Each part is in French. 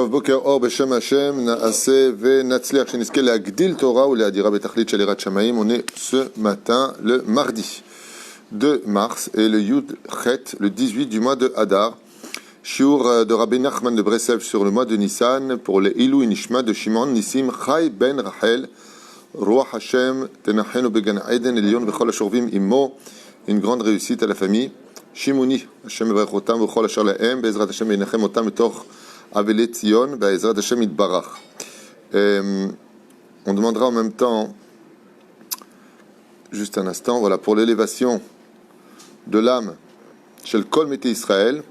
טוב, בוקר אור בשם השם, נעשה ונצליח שנזכה להגדיל תורה ולהדירה בתכלית של יראת שמיים. On est ce matin, le mardi 2 mars, et le Yud Chet, le 18 du mois de Hadar. Shiur de Rabbi Nachman de Breslev sur le mois de Nissan, pour le Ilou Nishma de Shimon Nissim Chai ben Rachel, Ruach Hashem, Tenachenu Began Eden, Elion Vechol Ashorvim Immo, une grande réussite à la famille. Shimoni, Hashem Evarech Otam, Vechol Asher Lahem, Be'ezrat Hashem Yenachem Otam, Metoch Avele Tzion, Be'ezrat Hashem Yitbarach. On demandera en même temps, juste un instant, voilà, pour l'élévation de l'âme chez le Kol Mete Israël,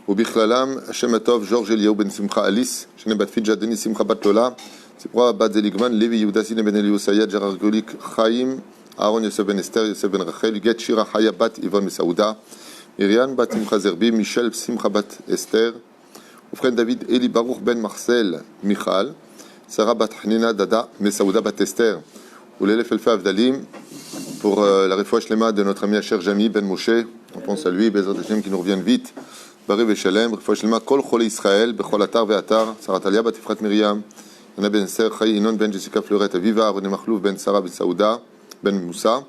au Bichlalam, Hashem Atov, Georges Eliyahu ben Simcha Alice, Shene Bat Fidja, Denis Simcha Bat Lola, Sipra Bat Zeligman, Levi Yehuda Sine ben Eliyahu Sayad, Gérard Golik, Chaim, Aaron Yosef ben Esther, Yosef ben Rachel, Get Shira Haya Bat Yvonne Saouda, Myriam Bat Simcha Zerbi, Michel Simcha Bat Esther, Oufren David Eli Baruch ben Marcel Michal, Sarah Bat Hanina Dada, Mesaouda Bat Esther, ou l'élève Elfa Avdalim, pour la réfouach lema de notre ami Asher Jami Ben Moshe, on pense à lui, Bezrat Hashem qui nous revienne vite, Bari Veshalem, réfouach lema Kol Chole Israël, Bechol Atar Ve'atar, Sarah Talia Bat Ifrat Miriam, Yana Ben Ser, Chayi Inon Ben Jessica Fleurette, Aviva, René Machlouf Ben Sarah Ben Saouda, Ben Moussa,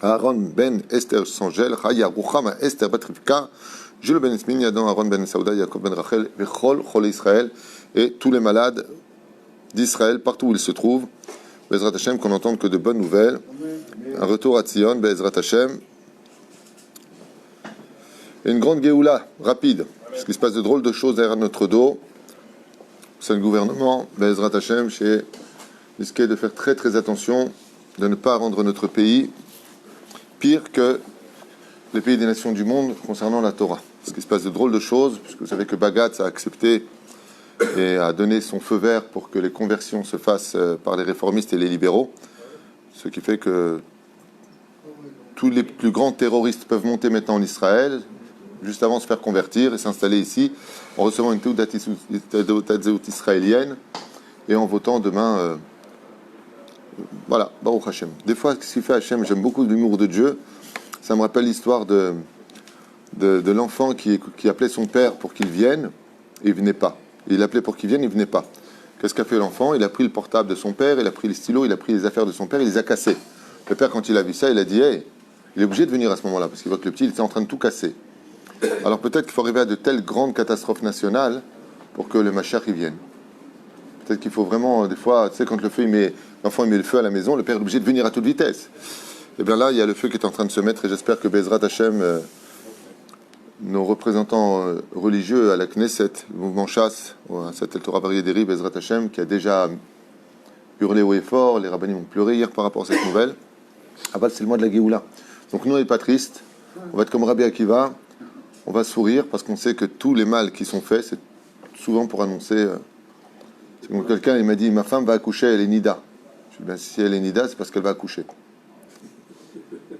Aaron Ben Esther Sangel, Chaya Ruchama Esther Bat Rivka, Jules Ben Esmin, Yadon Aaron Ben Saouda, Yaakov Ben Rachel, Bechol Chole Israël, et tous les malades d'Israël, partout où ils se trouvent, Bezrat Hashem, qu'on n'entende que de bonnes nouvelles. Un retour à Tzion, Bezrat Hashem. Et une grande Géoula, rapide, parce qu'il se passe de drôles de choses derrière notre dos. C'est le gouvernement, Bezrat Hashem, chez risqué de faire très très attention, de ne pas rendre notre pays pire que les pays des nations du monde concernant la Torah. Parce qu'il se passe de drôles de choses, puisque vous savez que Bagatz a accepté et a donné son feu vert pour que les conversions se fassent par les réformistes et les libéraux, ce qui fait que tous les plus grands terroristes peuvent monter maintenant en Israël, juste avant de se faire convertir et s'installer ici, en recevant une Teudat Zeut israélienne et en votant demain. Voilà, Baruch Hashem. Des fois, ce qu'il fait Hashem, j'aime beaucoup l'humour de Dieu, ça me rappelle l'histoire de l'enfant qui appelait son père pour qu'il vienne, et il ne venait pas. Il l'appelait pour qu'il vienne, il ne venait pas. Qu'est-ce qu'a fait l'enfant? Il a pris le portable de son père, il a pris les stylos, il a pris les affaires de son père, il les a cassés. Le père, quand il a vu ça, il a dit hey, il est obligé de venir à ce moment-là, parce qu'il voit que le petit, il était en train de tout casser. Alors peut-être qu'il faut arriver à de telles grandes catastrophes nationales pour que le Mashiach y vienne. Peut-être qu'il faut vraiment, des fois, tu sais, quand l'enfant met le feu à la maison, le père est obligé de venir à toute vitesse. Et bien là, il y a le feu qui est en train de se mettre, et j'espère que Bezrat Hashem, nos représentants religieux à la Knesset, le mouvement chasse, à cette Torah variée des rives, Bezrat Hashem, qui a déjà hurlé haut et fort, les rabbinim ont pleuré hier par rapport à cette nouvelle. Aval, c'est le mois de la Géoula. Donc nous, on n'est pas tristes, on va être comme Rabbi Akiva, on va sourire parce qu'on sait que tous les mal qui sont faits, c'est souvent pour annoncer. Donc quelqu'un il m'a dit, ma femme va accoucher, elle est nida. Je dis, ben, si elle est nida, c'est parce qu'elle va accoucher.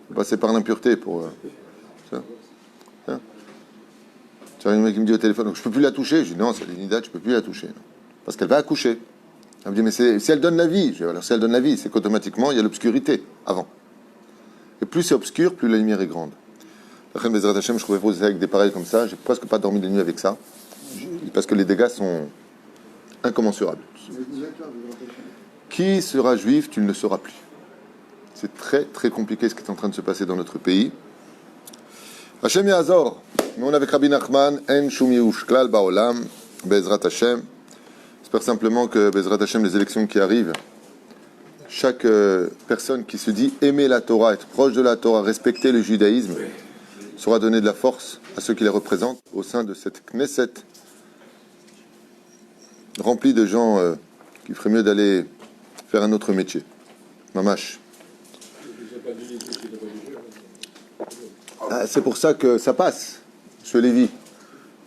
On va passer par l'impureté pour ça. Tu vois, un mec qui me dit au téléphone, donc, je ne peux plus la toucher. Je dis non, c'est l'Inida, tu ne peux plus la toucher. Non. Parce qu'elle va accoucher. Elle me dit, mais si elle donne la vie, je dis, alors si elle donne la vie, c'est qu'automatiquement, il y a l'obscurité avant. Et plus c'est obscur, plus la lumière est grande. La reine Bezrat Hashem, je trouvais poser avec des pareils comme ça, j'ai presque pas dormi de nuit avec ça. Parce que les dégâts sont incommensurables. Qui sera juif, tu ne le sauras plus. C'est très très compliqué ce qui est en train de se passer dans notre pays. Hashem Yazor. Nous, on est avec Rabbi Nachman, En Shum Yehush Klal Baolam, Bezrat Hashem. J'espère simplement que Bezrat Hashem, les élections qui arrivent, chaque personne qui se dit aimer la Torah, être proche de la Torah, respecter le judaïsme, saura donner de la force à ceux qui les représentent au sein de cette Knesset remplie de gens qui feraient mieux d'aller faire un autre métier. Mamash. C'est pour ça que ça passe. Monsieur Lévy,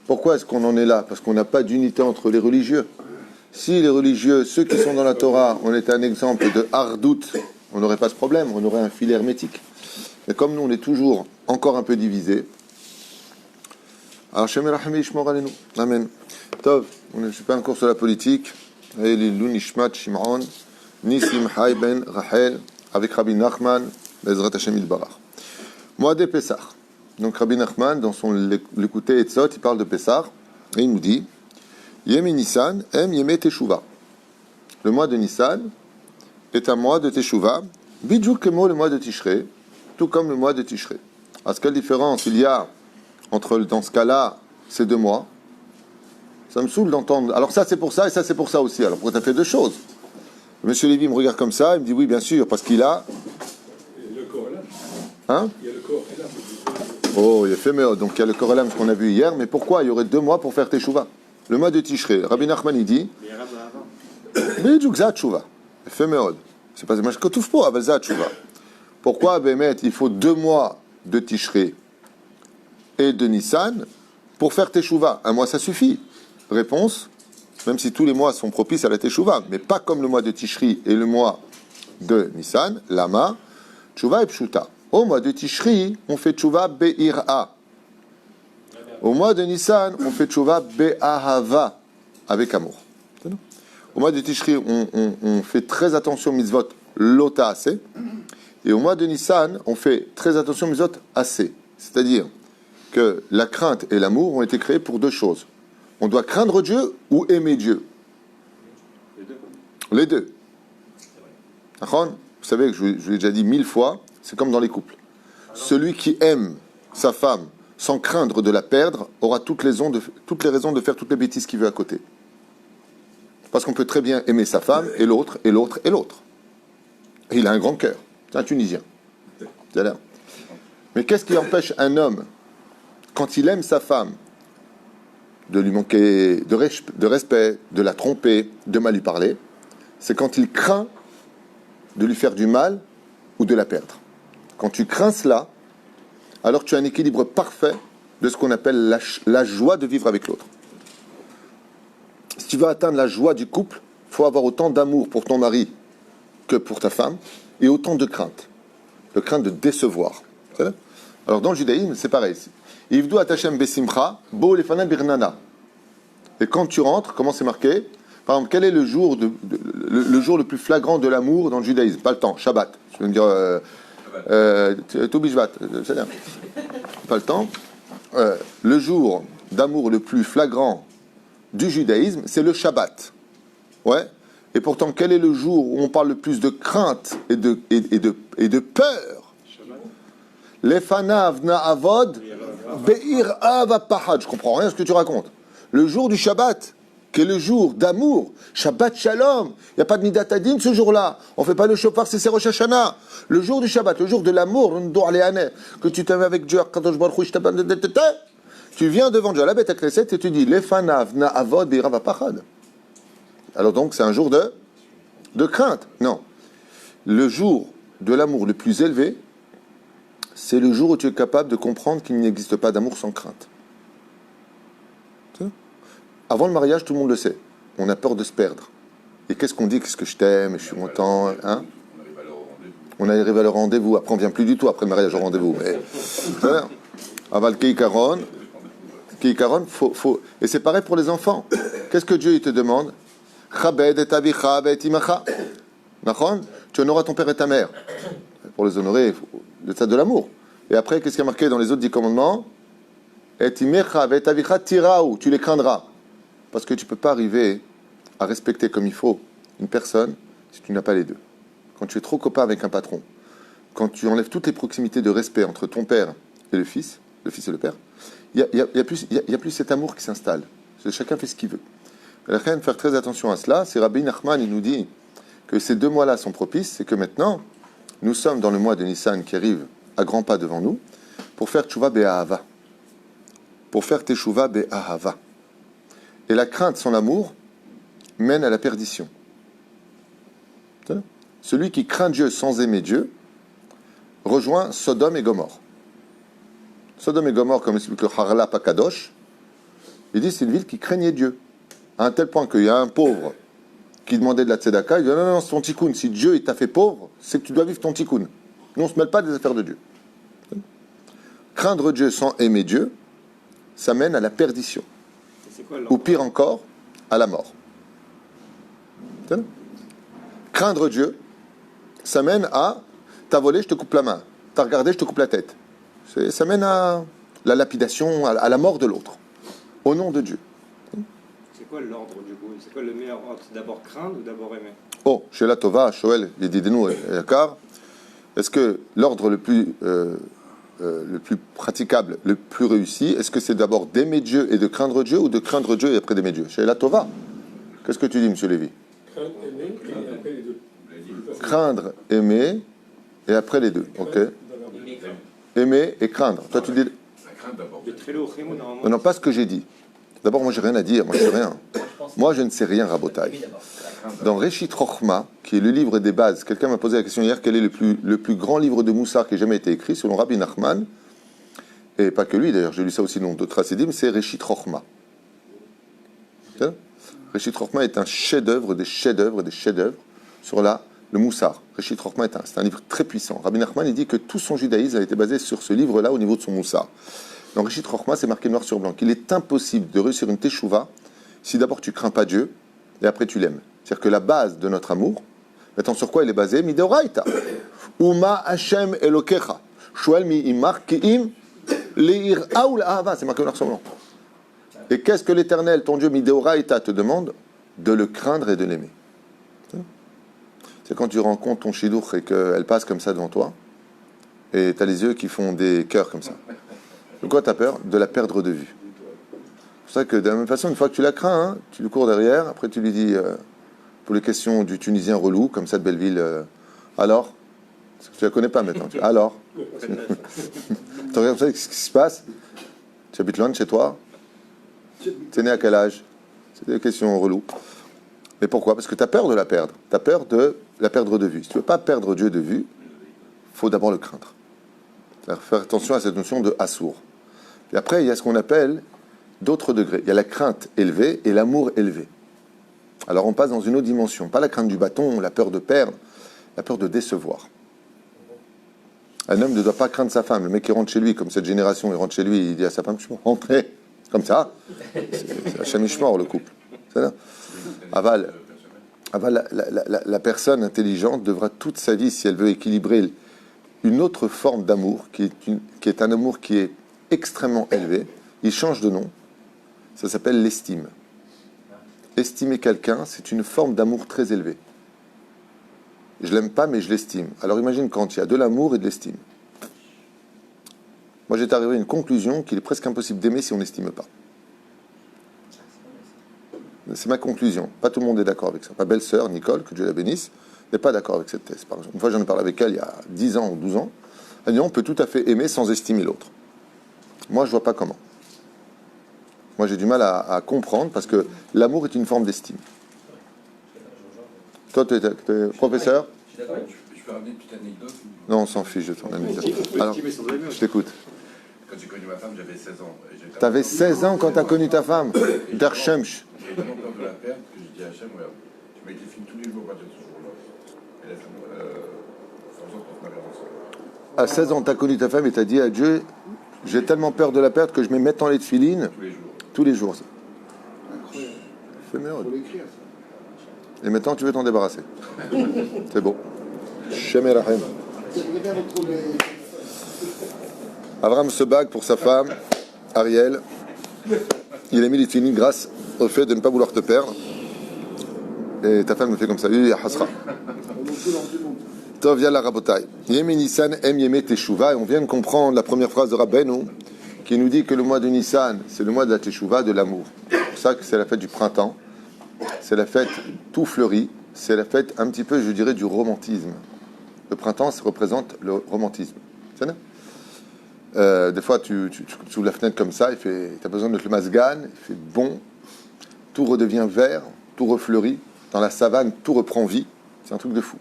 pourquoi est-ce qu'on en est là? Parce qu'on n'a pas d'unité entre les religieux. Si les religieux, ceux qui sont dans la Torah, on était un exemple de hardout, on n'aurait pas ce problème, on aurait un filet hermétique. Mais comme nous, on est toujours encore un peu divisés, alors Shem Rahmi Ishmor Alenu. Amen. Tov, je ne suis pas encore sur la politique. Elilu Nishmat Shimon, Nissim Chai ben Rachel, avec Rabbi Nachman, Bezrat Hashem Yitbarach. Moadé Pessah. Donc Rabbi Nachman, dans son l'écouté Etzot, il parle de Pessah, et il nous dit Yemi Nissan, Em Yeme Teshuva. Le mois de Nissan est un mois de Teshuva, Bidjouk Kemo le mois de Tishrei, tout comme le mois de Tishrei. Alors, quelle différence il y a entre, dans ce cas-là, ces deux mois? Ça me saoule d'entendre. Alors ça c'est pour ça et ça c'est pour ça aussi. Alors pourquoi tu as fait deux choses? Monsieur Lévy me regarde comme ça, il me dit oui bien sûr, parce qu'il a... Le Corellam. Hein? Il y a le Corellam. Oh, il est fait méo. Donc il y a le Corellam qu'on a vu hier, mais pourquoi il y aurait 2 mois pour faire Teshuva? Le mois de Tishrei, Rabbi Nachman il dit... Bidjouk Zat Teshuva. Il fait méo. C'est pas que tout pour avec Zat Teshuva. Pourquoi Bémet, il faut 2 mois de Tishrei et de Nissan pour faire Teshuva? Un mois ça suffit. Réponse, même si tous les mois sont propices à la Teshuva, mais pas comme le mois de Tishri et le mois de Nissan, Lama, Teshuva et Pshuta. Au mois de Tishri, on fait Teshuva Be'ira. Au mois de Nissan, on fait Teshuva Be'ahava, avec amour. Au mois de Tishri, on fait très attention mitzvot lota assez. Et au mois de Nissan, on fait très attention mitzvot assez. C'est-à-dire que la crainte et l'amour ont été créés pour 2 choses. On doit craindre Dieu ou aimer Dieu? Les deux. Vous savez que je l'ai déjà dit 1000 fois, c'est comme dans les couples. Celui qui aime sa femme sans craindre de la perdre aura toutes les raisons de faire toutes les bêtises qu'il veut à côté. Parce qu'on peut très bien aimer sa femme et l'autre, et l'autre, et l'autre. Et il a un grand cœur. C'est un Tunisien. Mais qu'est-ce qui empêche un homme, quand il aime sa femme, de lui manquer de respect, de la tromper, de mal lui parler? C'est quand il craint de lui faire du mal ou de la perdre. Quand tu crains cela, alors tu as un équilibre parfait de ce qu'on appelle la joie de vivre avec l'autre. Si tu veux atteindre la joie du couple, il faut avoir autant d'amour pour ton mari que pour ta femme et autant de crainte. De crainte de décevoir. Alors dans le judaïsme, c'est pareil. Ivdu atachem besimcha, bo lefana birnana. Et quand tu rentres, comment c'est marqué? Par exemple, quel est le jour le plus flagrant de l'amour dans le judaïsme? Pas le temps, Shabbat. Je veux me dire Tou Bishvat, c'est bien. Pas le temps. Le jour d'amour le plus flagrant du judaïsme, c'est le Shabbat. Ouais. Et pourtant, quel est le jour où on parle le plus de crainte et de peur? Lefanav na'avod be'ir avapahad. Je comprends rien à ce que tu racontes. Le jour du Shabbat, qui est le jour d'amour, Shabbat Shalom, il n'y a pas de Midat Adin ce jour-là. On ne fait pas le shofar, c'est Rosh Hashanah. Le jour du Shabbat, le jour de l'amour, que tu t'aimes avec Dieu, tu viens devant Dieu à la Beth Knesset et tu dis Lefanav na'avod be'ir avapahad. Alors donc, c'est un jour de crainte. Non. Le jour de l'amour le plus élevé, c'est le jour où tu es capable de comprendre qu'il n'existe pas d'amour sans crainte. Avant le mariage, tout le monde le sait. On a peur de se perdre. Et qu'est-ce qu'on dit? Qu'est-ce que je t'aime? Je suis content. Hein? On arrive à le rendez-vous. Après, on ne vient plus du tout après le mariage au rendez-vous. Mais... Aval Keikaron, faut... Et c'est pareil pour les enfants. Qu'est-ce que Dieu il te demande? Chabed et avicha et imacha. Tu honoreras ton père et ta mère. Pour les honorer, le stade de l'amour. Et après, qu'est-ce qui est marqué dans les autres 10 commandements? Et imecha et avicha tiraou. Tu les craindras. Parce que tu ne peux pas arriver à respecter comme il faut une personne si tu n'as pas les deux. Quand tu es trop copain avec un patron, quand tu enlèves toutes les proximités de respect entre ton père et le fils et le père, il y a plus cet amour qui s'installe. Chacun fait ce qu'il veut. La reine, faire très attention à cela. C'est Rabbi Nachman, il nous dit que ces 2 mois-là sont propices, c'est que maintenant, nous sommes dans le mois de Nissan qui arrive à grands pas devant nous, pour faire Teshuva Be'ahava. Pour faire Teshuva Be'ahava. Et la crainte sans l'amour mène à la perdition. Celui qui craint Dieu sans aimer Dieu rejoint Sodome et Gomorre. Sodome et Gomorre, comme explique le Harla Pakadosh, il dit c'est une ville qui craignait Dieu. À un tel point qu'il y a un pauvre qui demandait de la tzedaka, il dit non, c'est ton tikkun. Si Dieu t'a fait pauvre, c'est que tu dois vivre ton tikkun. Nous, on ne se mêle pas des affaires de Dieu. Craindre Dieu sans aimer Dieu, ça mène à la perdition. Ou pire encore, à la mort. Craindre Dieu, ça mène à t'as volé, je te coupe la main. T'as regardé, je te coupe la tête. Ça mène à la lapidation, à la mort de l'autre. Au nom de Dieu. C'est quoi l'ordre du coup? C'est quoi le meilleur ordre? D'abord craindre ou d'abord aimer? Oh, chez la Tova, Shoel, Yedidenu et Yakar, est-ce que l'ordre le plus praticable, le plus réussi, est-ce que c'est d'abord d'aimer Dieu et de craindre Dieu ou de craindre Dieu et après d'aimer Dieu? Chez la Tova, qu'est-ce que tu dis, monsieur Lévy? Craindre, aimer, et après les deux. Craindre, aimer et après les deux. Ok. Aimer et craindre. Toi, tu dis. Le Trello au Chimo, normalement. Non, non, pas ce que j'ai dit. D'abord, moi, j'ai rien à dire. Moi, je sais rien. Moi, je ne sais rien, Rabotai. Dans Réchit Chochma, qui est le livre des bases, quelqu'un m'a posé la question hier, quel est le plus grand livre de Moussar qui ait jamais été écrit, selon Rabbi Nachman, et pas que lui, d'ailleurs, j'ai lu ça aussi dans d'autres Hasidim, c'est Réchit Chochma. Réchit Chochma est un chef-d'œuvre, des chefs-d'œuvre, des chefs-d'œuvre sur le Moussar. Réchit Chochma c'est un livre très puissant. Rabbi Nachman, il dit que tout son judaïsme a été basé sur ce livre-là au niveau de son Moussar. Dans Réchit Chochma, c'est marqué noir sur blanc qu'il est impossible de réussir une teshuva si d'abord tu crains pas Dieu et après tu l'aimes. C'est-à-dire que la base de notre amour, maintenant sur quoi il est basé? Mideoraita. Uma Hashem Elokecha. Shoel mi imar ki'im leir aoul ahava. C'est marqué noir sur blanc. Et qu'est-ce que l'Éternel, ton Dieu, Mideoraita, te demande? De le craindre et de l'aimer. C'est quand tu rencontres ton chidour et qu'elle passe comme ça devant toi, et tu as les yeux qui font des cœurs comme ça. De quoi tu as peur? De la perdre de vue. C'est pour ça que de la même façon, une fois que tu la crains, hein, tu lui cours derrière, après tu lui dis, pour les questions du Tunisien relou, comme ça de Belleville, alors? Parce que tu la connais pas maintenant. Alors? Tu regardes ça, qu'est-ce qui se passe? Tu habites loin de chez toi? Tu es né à quel âge? C'est des questions reloues. Mais pourquoi? Parce que tu as peur de la perdre. Tu as peur de la perdre de vue. Si tu ne veux pas perdre Dieu de vue, il faut d'abord le craindre. C'est-à-dire faire attention à cette notion de assour. Et après, il y a ce qu'on appelle d'autres degrés. Il y a la crainte élevée et l'amour élevé. Alors on passe dans une autre dimension. Pas la crainte du bâton, la peur de perdre, la peur de décevoir. Un homme ne doit pas craindre sa femme. Le mec qui rentre chez lui, comme cette génération, il rentre chez lui, il dit à sa femme, je suis rentré. Comme ça. C'est un chamichemort, le couple. C'est ça. La personne intelligente devra toute sa vie, si elle veut équilibrer une autre forme d'amour, qui est un amour qui est extrêmement élevé, il change de nom, ça s'appelle l'estime. Estimer quelqu'un, c'est une forme d'amour très élevée. Je l'aime pas, mais je l'estime. Alors imagine quand il y a de l'amour et de l'estime. Moi, j'étais arrivé à une conclusion qu'il est presque impossible d'aimer si on n'estime pas. C'est ma conclusion. Pas tout le monde est d'accord avec ça. Ma belle-sœur, Nicole, que Dieu la bénisse, n'est pas d'accord avec cette thèse. Par exemple, une fois, j'en ai parlé avec elle il y a 10 ans ou 12 ans. Elle dit, on peut tout à fait aimer sans estimer l'autre. Moi, je vois pas comment. Moi, j'ai du mal à comprendre parce que l'amour est une forme d'estime. Toi, tu es professeur? Je peux ramener une petite anecdote? Non, on s'en fiche de ton anecdote. Alors, je t'écoute. Quand j'ai connu ma femme, j'avais 16 ans. Tu avais 16 ans quand tu as connu ta femme? Der Shemsh. J'ai tellement peur de la perdre que j'ai dit à Hachem, regarde, tu m'as été filmé tous les jours à partir de ce jour-là. Et là, faire en sorte qu'on se marie ensemble. À 16 ans, tu as connu ta femme et tu as dit à Dieu, j'ai tellement peur de la perdre que je me mets en les filines Tous les jours. tous les jours. Incroyable. C'est mieux. Faut l'écrire, ça. Et maintenant, tu veux t'en débarrasser. C'est beau. Shem Erachem. J'aimerais bien retrouver. Avram se bague pour sa femme, Ariel. Il a mis les filines grâce au fait de ne pas vouloir te perdre. Et ta femme me fait comme ça. Il y a Hasra. Tov yalla rabotai. Yemi Nissan em yeme teshuva. Et on vient de comprendre la première phrase de Rabbeinu qui nous dit que le mois de Nissan, c'est le mois de la teshuva, de l'amour. C'est pour ça que c'est la fête du printemps. C'est la fête tout fleuri. C'est la fête un petit peu, je dirais, du romantisme. Le printemps, ça représente le romantisme. C'est ça? Des fois, tu ouvres la fenêtre comme ça, tu as besoin de le masgan, il fait bon, tout redevient vert, tout refleurit. Dans la savane, tout reprend vie. C'est un truc de fou.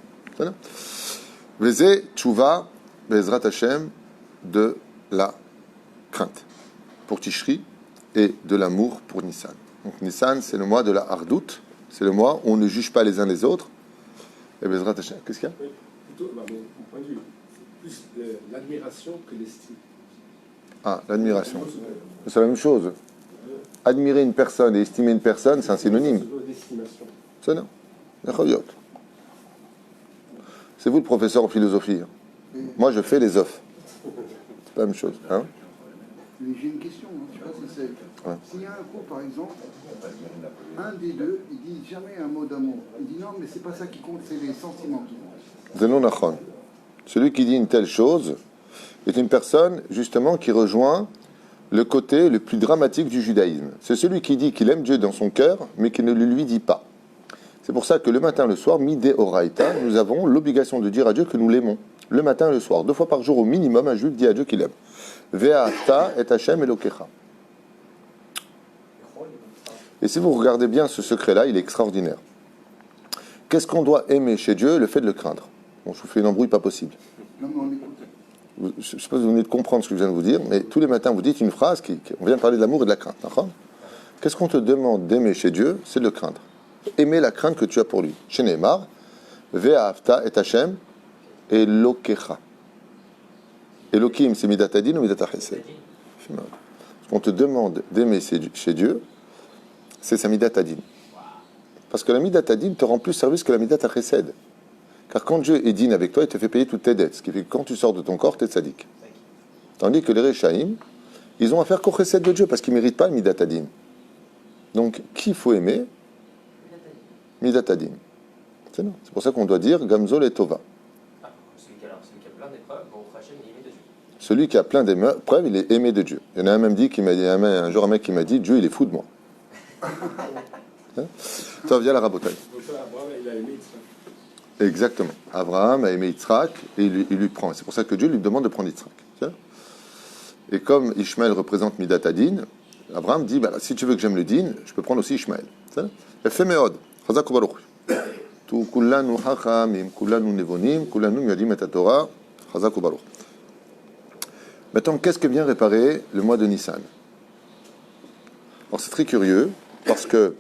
Vezé, tchouva, bezrat Hashem, de la crainte pour Tishri et de l'amour pour Nissan. Donc Nissan, c'est le mois de la hardout, c'est le mois où on ne juge pas les uns les autres. Et bezrat Hashem, qu'est-ce qu'il y a? Plutôt, mon point de vue, c'est plus l'admiration que l'estime. Ah, l'admiration. C'est la même chose. Admirer une personne et estimer une personne, c'est un synonyme. C'est non. C'est vous le professeur en philosophie. Moi, je fais les offres. C'est pas la même chose. Hein? Mais j'ai une question, hein, je sais pas si c'est... Ouais. S'il y a un couple, par exemple, un des deux, il dit jamais un mot d'amour. Il dit non, mais c'est pas ça qui compte, c'est les sentiments qui comptent. Zenon Nachon. Celui qui dit une telle chose est une personne, justement, qui rejoint le côté le plus dramatique du judaïsme. C'est celui qui dit qu'il aime Dieu dans son cœur, mais qui ne le lui dit pas. C'est pour ça que le matin, le soir, midé oraita, nous avons l'obligation de dire à Dieu que nous l'aimons. Le matin et le soir, 2 fois par jour au minimum, un juif dit à Dieu qu'il aime. Ve'ata et Hashem Elokecha. Et si vous regardez bien ce secret-là, il est extraordinaire. Qu'est-ce qu'on doit aimer chez Dieu? Le fait de le craindre. Bon, je vous fais une embrouille pas possible. Non, mais on écoute. Je ne sais pas si vous venez de comprendre ce que je viens de vous dire, mais tous les matins, vous dites une phrase on vient de parler de l'amour et de la crainte. D'accord? Qu'est-ce qu'on te demande d'aimer chez Dieu? C'est de le craindre. Aimer la crainte que tu as pour lui. Chez Neymar, Ve'afta et Hashem Elokecha. Elohim, c'est Midat Adin ou Midat Chesed? Ce qu'on te demande d'aimer chez Dieu, c'est sa Midat Adin. Parce que la Midat Adin te rend plus service que la Midat Chesed. Car quand Dieu est digne avec toi, il te fait payer toutes tes dettes. Ce qui fait que quand tu sors de ton corps, tu es tzaddik. Tandis que les Rechaïm, ils ont affaire qu'au chesed de Dieu parce qu'ils ne méritent pas le Midat Adin. Donc, qui faut aimer? Midat Adin. C'est pour ça qu'on doit dire Gamzol et Tova. Celui qui a plein d'épreuves, Baruch Hashem, il est aimé de Dieu. Celui qui a plein d'épreuves, il est aimé de Dieu. Il y en a un même dit qui m'a dit un jour un mec qui m'a dit Dieu il est fou de moi. Ça vient la rabotaille. Donc ça, Abraham, il a aimé Yitzhak. Exactement. Abraham a aimé Yitzhak et il lui prend. C'est pour ça que Dieu lui demande de prendre Yitzhak. Et comme Ishmaël représente Midat Adin, Abraham dit si tu veux que j'aime le din, je peux prendre aussi Ishmaël. Elle fait Meod. Chazak Baruch. Tu kullanu hachamim, kullanu nevonim, kullanu miyadim et Torah. Chazak Baruch. Maintenant, qu'est-ce que vient réparer le mois de Nissan? Alors c'est très curieux parce que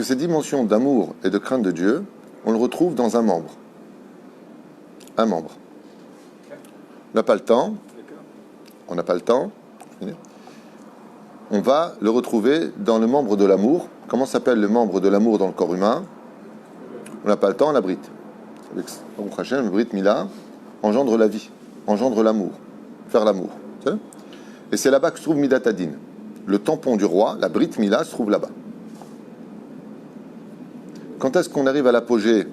ces dimensions d'amour et de crainte de Dieu, on le retrouve dans un membre. Un membre. On n'a pas le temps. On va le retrouver dans le membre de l'amour. Comment s'appelle le membre de l'amour dans le corps humain? On n'a pas le temps, la brite. Avec Baruch Hashem, le Brit Mila engendre la vie, engendre l'amour, faire l'amour. Et c'est là-bas que se trouve Midat Adin. Le tampon du roi, la Brit Mila, se trouve là-bas. Quand est-ce qu'on arrive à l'apogée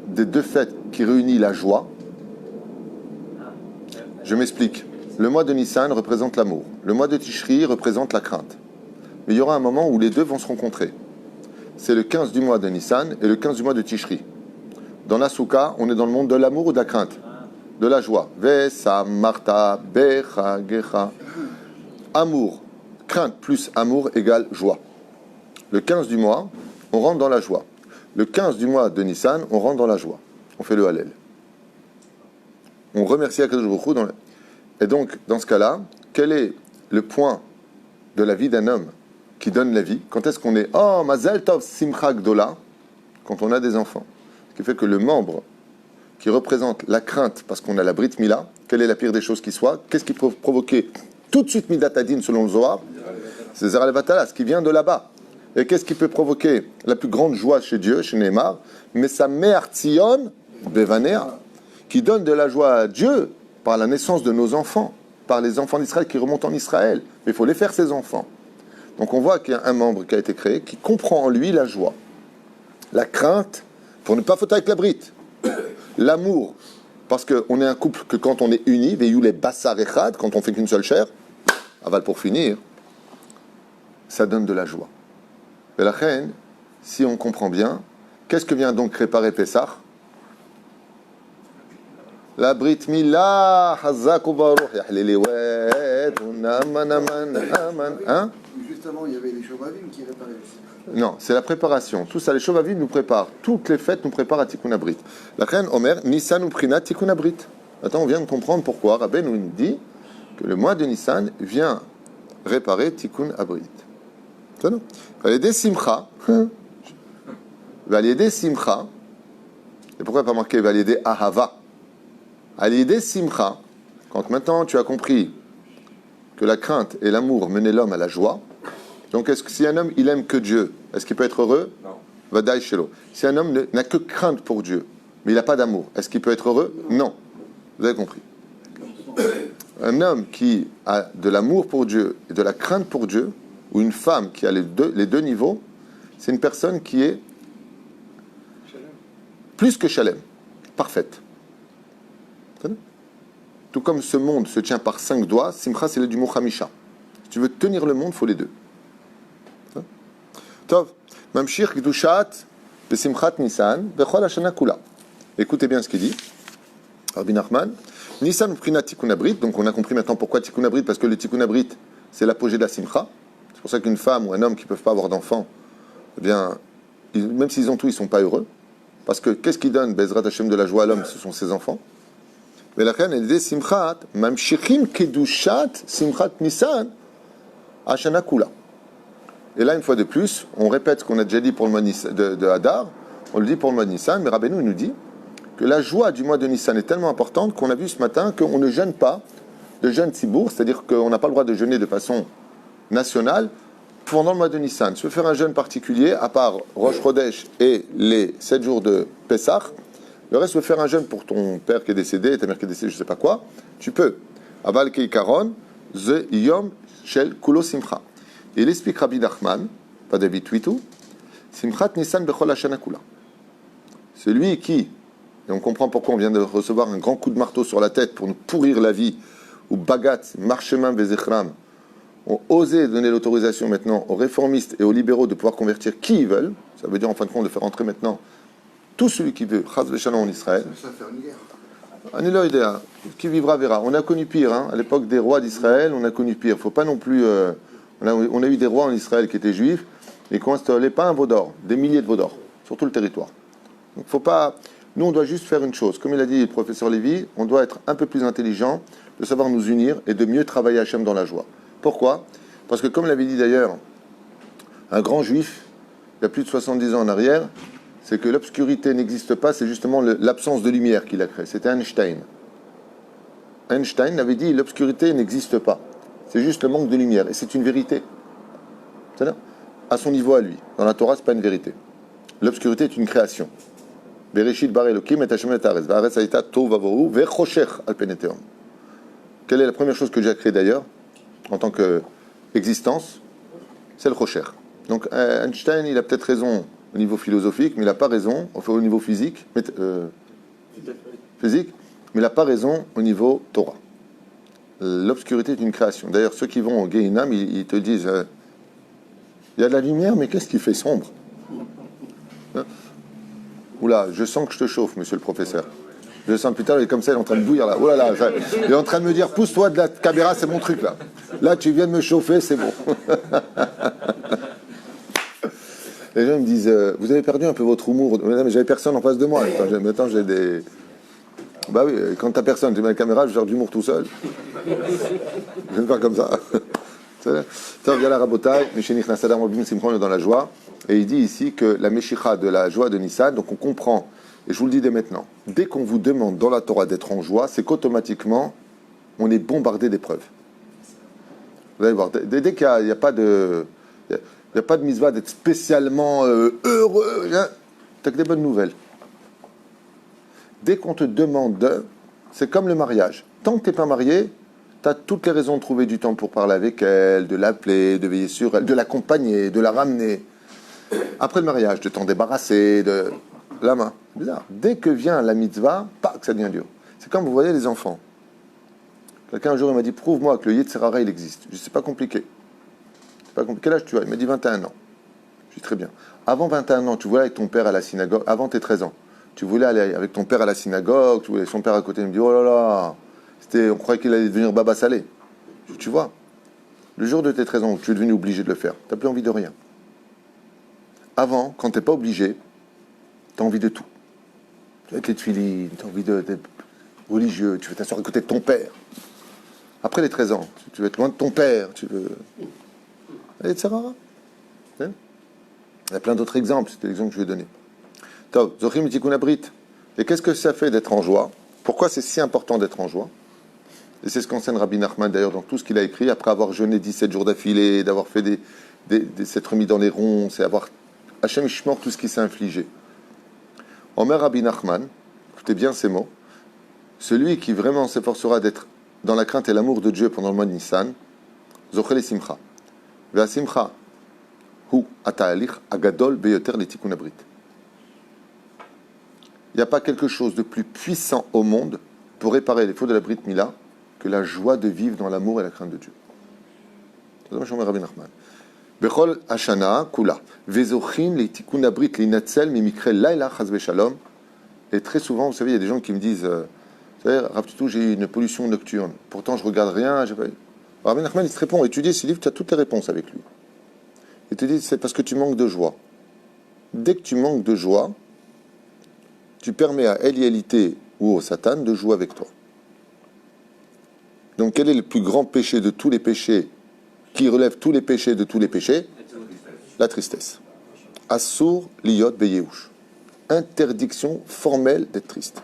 des 2 fêtes qui réunissent la joie? Je m'explique. Le mois de Nissan représente l'amour. Le mois de Tishri représente la crainte. Mais il y aura un moment où les deux vont se rencontrer. C'est le 15 du mois de Nissan et le 15 du mois de Tishri. Dans la Souka, on est dans le monde de l'amour ou de la crainte? De la joie. Vesa, Marta, Becha, Gecha. Amour. Crainte plus amour égale joie. Le 15 du mois, on rentre dans la joie. Le 15 du mois de Nissan, on rentre dans la joie. On fait le Hallel. On remercie Akadosh Baruch Hu dans le... Et donc, dans ce cas-là, quel est le point de la vie d'un homme qui donne la vie? Quand est-ce qu'on est oh, Mazel Tov Simcha Gdola? Quand on a des enfants. Ce qui fait que le membre qui représente la crainte, parce qu'on a la Brit Mila, quelle est la pire des choses qui soit? Qu'est-ce qui peut provoquer tout de suite Midat Adin selon le Zohar? C'est Zera Levatala, ce qui vient de là-bas. Et qu'est-ce qui peut provoquer la plus grande joie chez Dieu, chez Neymar? Mais sa mère Tzion Bevanea, qui donne de la joie à Dieu par la naissance de nos enfants, par les enfants d'Israël qui remontent en Israël. Mais il faut les faire, ces enfants. Donc on voit qu'il y a un membre qui a été créé qui comprend en lui la joie, la crainte, pour ne pas fauter avec la brite, l'amour, parce qu'on est un couple que quand on est unis, veillou les bassar echad, quand on fait qu'une seule chair, aval pour finir, ça donne de la joie. Et la reine, si on comprend bien, qu'est-ce que vient donc réparer Pessah? La Brit Mila, Hazak Baruch, Yahleliwet, Naman, Aman, hein? Juste avant, il y avait les Shovavim qui réparaient aussi. Non, c'est la préparation. Tout ça, les Shovavim nous préparent. Toutes les fêtes nous préparent à Tikkun Abrit. La reine Omer, Nissan ou Prina Tikkun Abrit. Attends, on vient de comprendre pourquoi Rabbi nous dit que le mois de Nissan vient réparer Tikkun Abrit. C'est non? Validé Simcha. Validé Simcha. Et pourquoi pas marquer Validé Ahava? Validé Simcha. Quand maintenant tu as compris que la crainte et l'amour menaient l'homme à la joie, donc est-ce que si un homme il aime que Dieu, est-ce qu'il peut être heureux? Non. Vadaï Shelo. Si un homme n'a que crainte pour Dieu, mais il n'a pas d'amour, est-ce qu'il peut être heureux? Non. Vous avez compris. un homme qui a de l'amour pour Dieu et de la crainte pour Dieu, ou une femme qui a les deux niveaux, c'est une personne qui est plus que Shalem, parfaite. Tout comme ce monde se tient par 5 doigts, Simcha c'est le du mot Hamisha. Si tu veux tenir le monde, il faut les deux. Tov, Mamshir Gdushat, Besimchat Nissan, Bechol Hashana Kula. Écoutez bien ce qu'il dit. Rabbi Nachman, Nissan ou Prina Tikkun Abrit, donc on a compris maintenant pourquoi Tikkun Abrit, parce que le Tikkun Abrit, c'est l'apogée de la Simcha. C'est pour ça qu'une femme ou un homme qui ne peuvent pas avoir d'enfants, eh bien, même s'ils ont tout, ils ne sont pas heureux. Parce que qu'est-ce qui donne Bezrat Hashem de la joie à l'homme? Ce sont ses enfants. Mais la reine, elle dit Simchat, Mamshichim Kedushat, Simchat Nissan, Hashana Kula. Et là, une fois de plus, on répète ce qu'on a déjà dit pour le mois de Hadar, on le dit pour le mois de Nissan, mais Rabbeinu nous dit que la joie du mois de Nissan est tellement importante qu'on a vu ce matin qu'on ne jeûne pas de jeûne Tzibour, c'est-à-dire qu'on n'a pas le droit de jeûner de façon nationale pendant le mois de Nissan. Si tu veux faire un jeûne particulier, à part Rosh Chodesh et les 7 jours de Pessah, le reste, tu veux faire un jeûne pour ton père qui est décédé, ta mère qui est décédée, je ne sais pas quoi, tu peux. Aval Keikaron, Ze Yom Shel Kulo Simcha. Et il explique Rabbi Nachman, pas David Twitou, Simchat Nissan Bechol Hashana Kula. Celui qui, et on comprend pourquoi on vient de recevoir un grand coup de marteau sur la tête pour nous pourrir la vie, ou Bagat, Marchemam Vezechram, ont osé donner l'autorisation maintenant aux réformistes et aux libéraux de pouvoir convertir qui ils veulent. Ça veut dire en fin de compte de faire entrer maintenant tout celui qui veut, Chaz Veshalom en Israël. Ça fait une guerre. Aniloïdea, qui vivra verra. On a connu pire, hein. À l'époque des rois d'Israël, on a connu pire. Faut pas non plus. On a eu des rois en Israël qui étaient juifs et qui n'installaient pas un veau d'or, des milliers de veaux d'or, sur tout le territoire. Donc faut pas. Nous, on doit juste faire une chose. Comme il a dit le professeur Lévy, on doit être un peu plus intelligent, de savoir nous unir et de mieux travailler Hachem dans la joie. Pourquoi? Parce que comme l'avait dit d'ailleurs un grand juif, il y a plus de 70 ans en arrière, c'est que l'obscurité n'existe pas, c'est justement l'absence de lumière qu'il a créée. C'était Einstein. Einstein avait dit l'obscurité n'existe pas. C'est juste le manque de lumière. Et c'est une vérité. C'est-à-dire, à son niveau à lui. Dans la Torah, ce n'est pas une vérité. L'obscurité est une création. Bereshit bar Elokim et Hashem et Haaretz. Va'aretz hayta tohu vavohu ve'choshech al pnei tehom. Quelle est la première chose que j'ai créée d'ailleurs, en tant qu'existence? C'est le choshech. Donc Einstein, il a peut-être raison au niveau philosophique, mais il n'a pas raison, enfin au niveau physique, mais il n'a pas raison au niveau Torah. L'obscurité est une création. D'ailleurs, ceux qui vont au Gehinam, ils te disent il y a de la lumière, mais qu'est-ce qui fait sombre? Oula, je sens que je te chauffe, monsieur le professeur. Je sens, putain, il est comme ça, il est en train de bouillir là. Oh là là, il est en train de me dire pousse-toi de la caméra, c'est mon truc là. Là, tu viens de me chauffer, c'est bon. Les gens me disent vous avez perdu un peu votre humour. Mais j'avais personne en face de moi. Maintenant, j'ai des. Bah oui, quand t'as personne, tu mets la caméra, je gère de l'humour tout seul. Je vais me faire comme ça. Ça vient la rabotaille, Mishénich Nasadam Robim Simchon dans la joie. Et il dit ici que la Meshicha de la joie de Nissan, donc on comprend, et je vous le dis dès maintenant, dès qu'on vous demande dans la Torah d'être en joie, c'est qu'automatiquement, on est bombardé d'épreuves. Vous allez voir, dès qu'il n'y a pas de. Il n'y a pas de mitzvah d'être spécialement heureux. T'as que des bonnes nouvelles. Dès qu'on te demande, c'est comme le mariage. Tant que tu n'es pas marié, tu as toutes les raisons de trouver du temps pour parler avec elle, de l'appeler, de veiller sur elle, de l'accompagner, de la ramener. Après le mariage, de t'en débarrasser, de la main. C'est bizarre. Dès que vient la mitzvah, ça devient dur. C'est comme vous voyez les enfants. Quelqu'un un jour il m'a dit prouve-moi que le Yetzer Hara il existe. Je dis c'est pas compliqué. Quel âge tu as? Il m'a dit 21 ans. Je dis très bien. Avant 21 ans, tu voulais aller avec ton père à la synagogue. Avant tes 13 ans, tu voulais aller avec ton père à la synagogue. Tu voulais son père à côté. Il me dit oh là là, on croyait qu'il allait devenir Baba Salé. Je dis, tu vois, le jour de tes 13 ans où tu es devenu obligé de le faire, tu n'as plus envie de rien. Avant, quand tu n'es pas obligé, tu as envie de tout. Tu veux être les tefilines, tu as envie d'être religieux, tu veux t'asseoir à côté de ton père. Après les 13 ans, tu veux être loin de ton père, tu veux. Etc. Il y a plein d'autres exemples, c'était l'exemple que je vais donner. Tov, Zochim Tikkun Abrit. Et qu'est-ce que ça fait d'être en joie? Pourquoi c'est si important d'être en joie? Et c'est ce qu'enseigne Rabbi Nachman d'ailleurs dans tout ce qu'il a écrit, après avoir jeûné 17 jours d'affilée, d'avoir fait s'être remis dans les ronds, c'est avoir Hachem Ishmor tout ce qui s'est infligé. Omer Rabbi Nachman, écoutez bien ces mots, celui qui vraiment s'efforcera d'être dans la crainte et l'amour de Dieu pendant le mois de Nissan, Zochel et Simcha. Ve'a Simcha, hu ata'alich agadol beyoter letikun abrit. Il n'y a pas quelque chose de plus puissant au monde pour réparer les fautes de la Brit Mila que la joie de vivre dans l'amour et la crainte de Dieu. C'est ce que Rabbi Nachman. Bechol Hashana kula vezochin letikun abrit linatzel mimikre laila chas v'shalom. Et très souvent, vous savez, il y a des gens qui me disent, vous savez, Rav Tutu, j'ai eu une pollution nocturne. Pourtant, je regarde rien. Rabbi Nachman, il te répond, étudie ce livre, tu as toutes les réponses avec lui. Il te dit, c'est parce que tu manques de joie. Dès que tu manques de joie, tu permets à Elialité ou au Satan de jouer avec toi. Donc, quel est le plus grand péché de tous les péchés qui relève tous les péchés de tous les péchés? La tristesse. Assur liyot beyeush. Interdiction formelle d'être triste.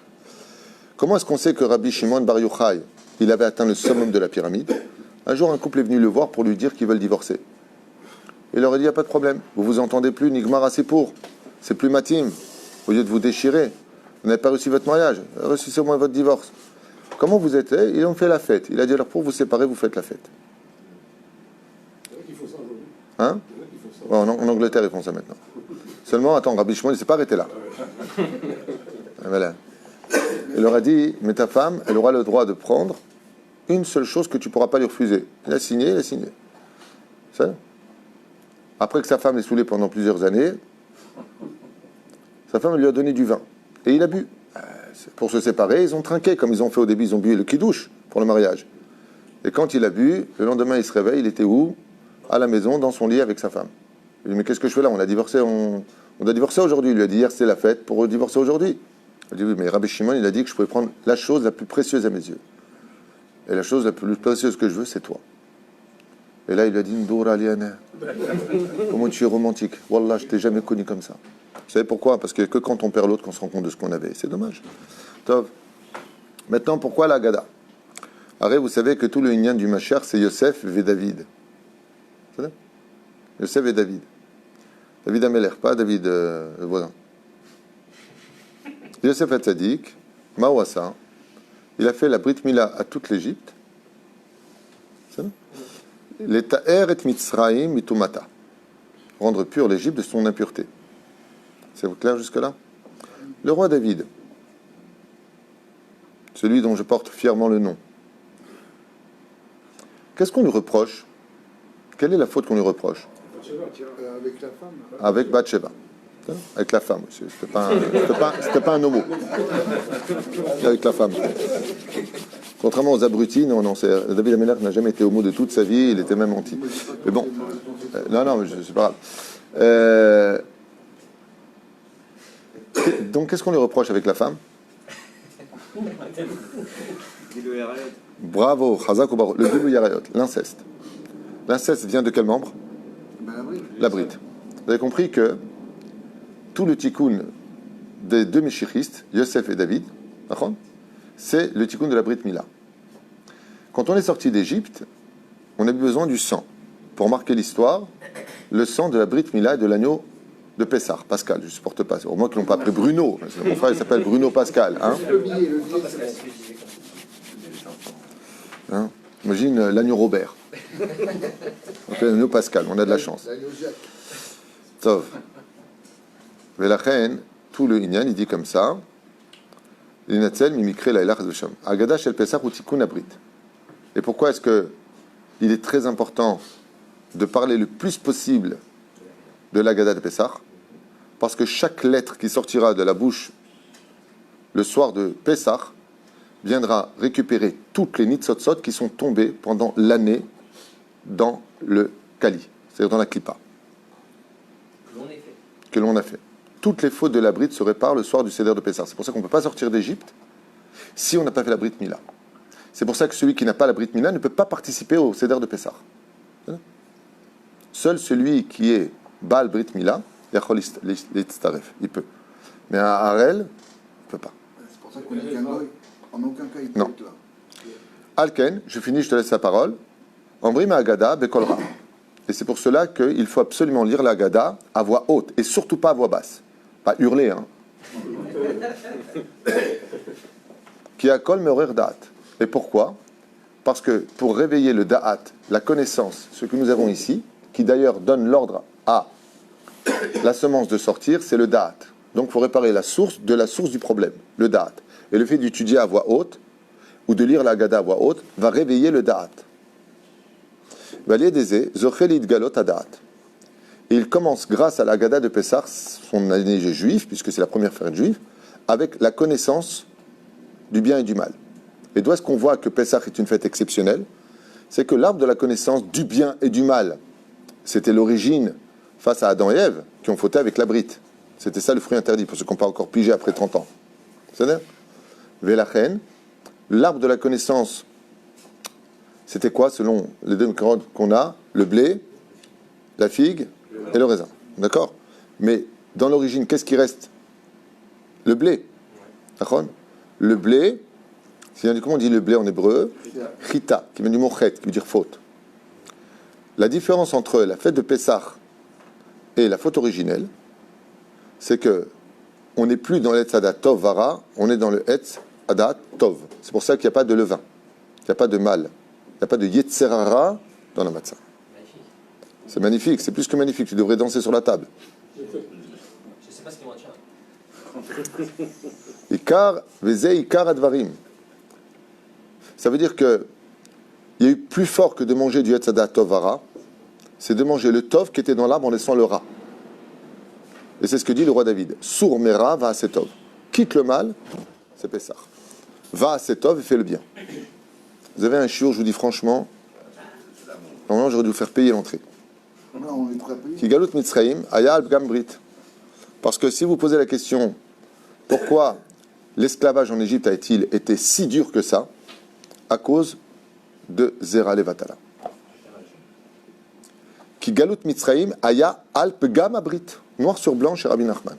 Comment est-ce qu'on sait que Rabbi Shimon Bar Yochai, il avait atteint le summum de la pyramide? Un jour, un couple est venu le voir pour lui dire qu'ils veulent divorcer. Il leur a dit, il n'y a pas de problème. Vous vous entendez plus, Nigmar Asipour. C'est plus matim. Au lieu de vous déchirer, vous n'avez pas reçu votre mariage. Reçu au moins votre divorce. Comment vous êtes? Ils ont fait la fête. Il a dit alors pour vous séparer, vous faites la fête. Il faut ça aujourd'hui. Hein? Ouais, en Angleterre, ils font ça maintenant. Seulement, attends, Rabbi Shimon, il ne s'est pas arrêté là. Voilà. Il leur a dit, mais ta femme, elle aura le droit de prendre une seule chose que tu ne pourras pas lui refuser. Il a signé. Ça. Après que sa femme l'ait saoulé pendant plusieurs années, sa femme lui a donné du vin. Et il a bu. Pour se séparer, ils ont trinqué, comme ils ont fait au début, ils ont bu le kidouche pour le mariage. Et quand il a bu, le lendemain, il se réveille, il était où? À la maison, dans son lit avec sa femme. Il dit, mais qu'est-ce que je fais là? On a divorcé aujourd'hui. Il lui a dit, hier, c'est la fête pour divorcer aujourd'hui. Il dit, oui, mais Rabbi Shimon, il a dit que je pouvais prendre la chose la plus précieuse à mes yeux. Et la chose la plus précieuse que je veux, c'est toi. Et là, il lui a dit, Ndoura Liana. Comment tu es romantique. Wallah, je t'ai jamais connu comme ça. Vous savez pourquoi? Parce que quand on perd l'autre, qu'on se rend compte de ce qu'on avait. C'est dommage. Tov. Maintenant, pourquoi la Gada? Arrête, vous savez que tout le Inyan du Machar, c'est Yosef et David. Vous savez? Yosef et David. David Ameler, pas David le voisin. Yosef Hatzadik, Mawassa, il a fait la Brit Mila à toute l'Égypte. C'est ça? Les Ta'er et Mitzraïm mitumata. Rendre pure l'Égypte de son impureté. C'est clair jusque-là? Le roi David, celui dont je porte fièrement le nom, qu'est-ce qu'on lui reproche? Quelle est la faute qu'on lui reproche? Avec la femme. Avec Bathsheba. Avec la femme aussi. C'était pas un homo. Avec la femme. Contrairement aux abrutis, non, David Ameller n'a jamais été homo de toute sa vie, il était même anti. Mais bon, non, mais c'est pas grave. Donc, qu'est-ce qu'on lui reproche avec la femme? Bravo, Chazak ou Baruch. Le Gilou Yarayot, l'inceste. L'inceste vient de quel membre? La brite. Vous avez compris que tout le tikkun des deux méchichistes, Yosef et David, c'est le tikkun de la Brit Mila. Quand on est sorti d'Égypte, on a eu besoin du sang pour marquer l'histoire, le sang de la Brit Mila et de l'agneau de Pessah, Pascal. Je ne supporte pas. Au moins qu'ils n'ont pas appelé Bruno. Mon frère, il s'appelle Bruno Pascal. Imagine l'agneau Robert. On fait l'agneau Pascal. On a de la chance. Tov. Mais la reine, tout le Inyan, il dit comme ça. L'inatzel mimikre la ilach zesham. Agada shel Pesach ou tikkun abrit. Et pourquoi est-ce que il est très important de parler le plus possible de l'Agada de Pessah? Parce que chaque lettre qui sortira de la bouche le soir de Pessah viendra récupérer toutes les nitzotzot qui sont tombées pendant l'année dans le Kali, c'est-à-dire dans la Klippa. Que l'on a fait. Toutes les fautes de la Brite se réparent le soir du Seder de Pessah. C'est pour ça qu'on ne peut pas sortir d'Égypte si on n'a pas fait la Brit Mila. C'est pour ça que celui qui n'a pas la Brit Mila ne peut pas participer au Seder de Pessah. Seul celui qui est Baal Brit Mila, il peut. Mais à Harel, il ne peut pas. C'est pour ça qu'on dit qu'en aucun cas il peut être là. Alken, je finis, je te laisse la parole. Ambrim Agada Bekolra. Et c'est pour cela qu'il faut absolument lire l'Agada à voix haute, et surtout pas à voix basse. Pas hurler, hein. Qui a kol merer dat. Et pourquoi? Parce que pour réveiller le da'at, la connaissance, ce que nous avons ici, qui d'ailleurs donne l'ordre à la semence de sortir, c'est le da'at. Donc il faut réparer la source de la source du problème, le da'at. Et le fait d'étudier à voix haute, ou de lire la Haggadah à voix haute, va réveiller le da'at. Et il commence, grâce à la Haggadah de Pessah, son année juive, puisque c'est la première fête juive, avec la connaissance du bien et du mal. Et d'où est-ce qu'on voit que Pessah est une fête exceptionnelle? C'est que l'arbre de la connaissance du bien et du mal, c'était l'origine face à Adam et Ève, qui ont fauté avec la brite. C'était ça le fruit interdit, pour ceux qui n'ont pas encore pigé après 30 ans. C'est-à-dire, Vélachen, l'arbre de la connaissance, c'était quoi selon les deux carottes qu'on a? Le blé, la figue et le raisin. D'accord? Mais dans l'origine, qu'est-ce qui reste? Le blé. D'accord? Le blé, comment on dit le blé en hébreu? Chita, qui vient du mot chet, qui veut dire faute. La différence entre la fête de Pessah et la faute originelle, c'est que on n'est plus dans l'Etz Hadat Tov Vara, on est dans le Etz Hadat Tov. C'est pour ça qu'il n'y a pas de levain, il n'y a pas de mal, il n'y a pas de Yetzerara dans la matzah. C'est magnifique, c'est plus que magnifique, tu devrais danser sur la table. Je ne sais pas ce qui m'en tient. Ikar, Vezei Ikar Advarim. Ça veut dire que il y a eu plus fort que de manger du Etz Hadat Tov Vara, c'est de manger le Tov qui était dans l'arbre en laissant le Ra. Et c'est ce que dit le roi David. Sour mera va à Setov. Quitte le mal, c'est Pessah. Va à Setov et fais le bien. Vous avez un chiour, je vous dis franchement, normalement j'aurais dû vous faire payer l'entrée. Qui galout Mitzraïm, Ayal Gambrit. Parce que si vous posez la question, pourquoi l'esclavage en Égypte a-t-il été si dur que ça? À cause de Zera Levatala. Qui galout Mitzraïm, Aya Alp Gamabrit. Noir sur blanc chez Rabbi Nachman.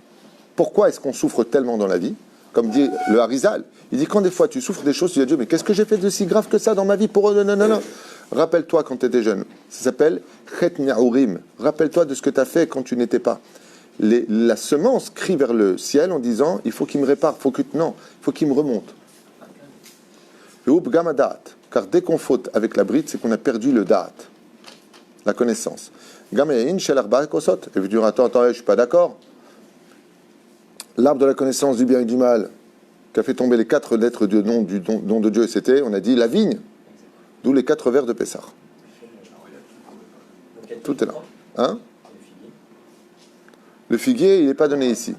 Pourquoi est-ce qu'on souffre tellement dans la vie? Comme dit le Harizal, il dit quand des fois tu souffres des choses, tu dis à Dieu, mais qu'est-ce que j'ai fait de si grave que ça dans ma vie pour eux? Non. Rappelle-toi quand tu étais jeune. Ça s'appelle Chet Na'urim. Rappelle-toi de ce que tu as fait quand tu n'étais pas. La semence crie vers le ciel en disant, il faut qu'il me répare, il faut qu'il me remonte. Car dès qu'on faute avec la bride, c'est qu'on a perdu le da'at, la connaissance. Et vous direz, attends, je ne suis pas d'accord. L'arbre de la connaissance du bien et du mal, qui a fait tomber les 4 lettres du nom de Dieu, c'était, on a dit, la vigne, d'où les 4 vers de Pessah. Tout est là. Hein? Le figuier, il n'est pas donné ici.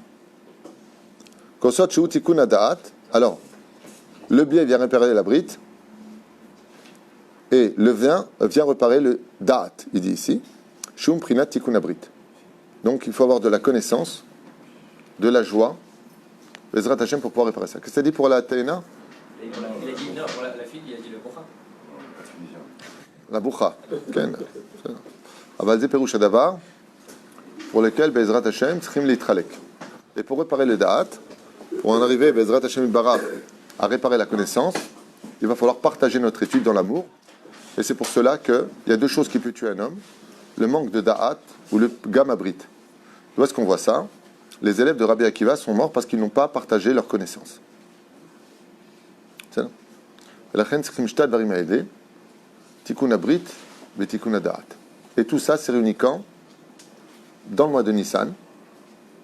Alors, le blé vient réparer la brite, et le vin vient réparer le da'at, il dit ici. Shum prinat tikkun abrit. Donc il faut avoir de la connaissance, de la joie, Bezrat Hashem pour pouvoir réparer ça. Qu'est-ce que ça dit pour la Taïna? Il a dit non, pour la fille, il a dit le Boucha. La Boucha. Avalze Perush Adavar, pour lequel Bezrat Hashem tzrim litralek. Et pour réparer le da'at, pour en arriver Bezrat Hashem Barak à réparer la connaissance, il va falloir partager notre étude dans l'amour. Et c'est pour cela qu'il y a 2 choses qui peuvent tuer un homme. Le manque de da'at ou le gamabrit. D'où est-ce qu'on voit ça? Les élèves de Rabbi Akiva sont morts parce qu'ils n'ont pas partagé leur connaissance. C'est ça? Et tout ça, c'est réuni quand? Dans le mois de Nissan,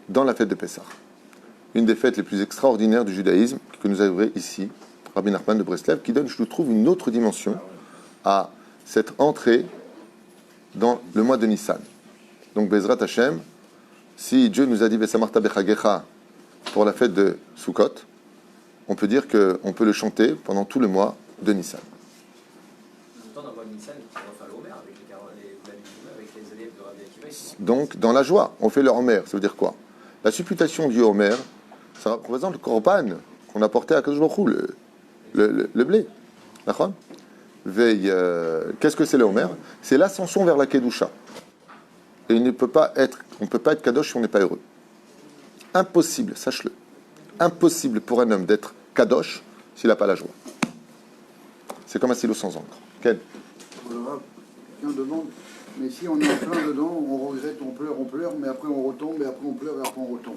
dans la fête de Pessah. Une des fêtes les plus extraordinaires du judaïsme que nous avons ici, Rabbi Nachman de Breslev, qui donne, je trouve, une autre dimension à cette entrée dans le mois de Nissan. Donc Bezrat Hashem, si Dieu nous a dit Vesamarta Bechagecha pour la fête de Sukkot, on peut dire qu'on peut le chanter pendant tout le mois de Nissan. On voit Nissan qui va faire l'Omer avec les élèves de Rabbi Akiva. Donc dans la joie, on fait le Homer. Ça veut dire quoi? La supputation du Homer, ça représente le korban qu'on a porté à Kadosh Baruch Hu, le blé. D'accord? Qu'est-ce que c'est le Homer? C'est l'ascension vers la Kedusha. Et on ne peut pas être Kadosh si on n'est pas heureux. Impossible, sache-le. Impossible pour un homme d'être Kadosh s'il n'a pas la joie. C'est comme un stylo sans encre. Quel? Quelqu'un demande, mais si on est en plein dedans, on regrette, on pleure, mais après on retombe, et après on pleure, et après on retombe.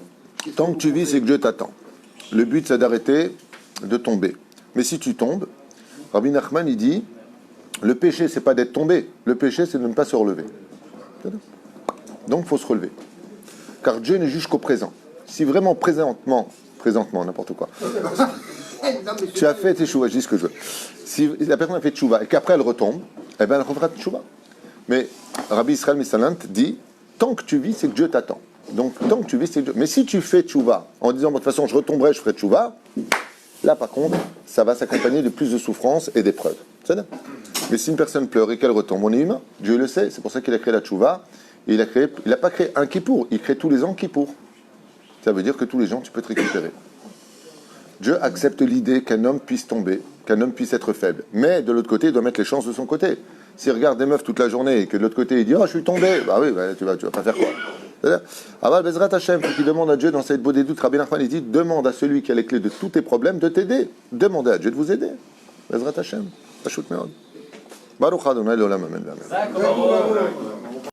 Tant que tu vis, c'est que Dieu t'attend. Le but, c'est d'arrêter de tomber. Mais si tu tombes, Rabbi Nachman, il dit, Le péché, c'est pas d'être tombé. Le péché, c'est de ne pas se relever. Donc, il faut se relever. Car Dieu ne juge qu'au présent. Si vraiment présentement, n'importe quoi, tu as fait tes tchouva, je dis ce que je veux. Si la personne a fait tchouva et qu'après elle retombe, eh bien elle refera tchouva. Mais Rabbi Israël Misalant dit, tant que tu vis, c'est que Dieu t'attend. Donc, tant que tu vis, c'est que Dieu. Mais si tu fais tchouva en disant, de toute façon, je retomberai, je ferai tchouva, là, par contre, ça va s'accompagner de plus de souffrance et d'épreuves. C'est ça. Mais si une personne pleure et qu'elle retombe, on est humain. Dieu le sait. C'est pour ça qu'il a créé la tchouva. Et il n'a pas créé un kippour. Il crée tous les ans kippour. Ça veut dire que tous les gens, tu peux te récupérer. Dieu accepte l'idée qu'un homme puisse tomber, qu'un homme puisse être faible. Mais de l'autre côté, il doit mettre les chances de son côté. S'il regarde des meufs toute la journée et que de l'autre côté, il dit « Oh, je suis tombé », bah oui, bah, tu vas pas faire quoi? Aval Bezrat Hashem, faut qu'il demande à Dieu dans cette beau des doutes, Rabbi Nachman, il dit, demande à celui qui a les clés de tous tes problèmes de t'aider. Demandez à Dieu de vous aider. Bezrat Hashem. Pashut meod. Baruch Adonai l'olam amen. D'accord.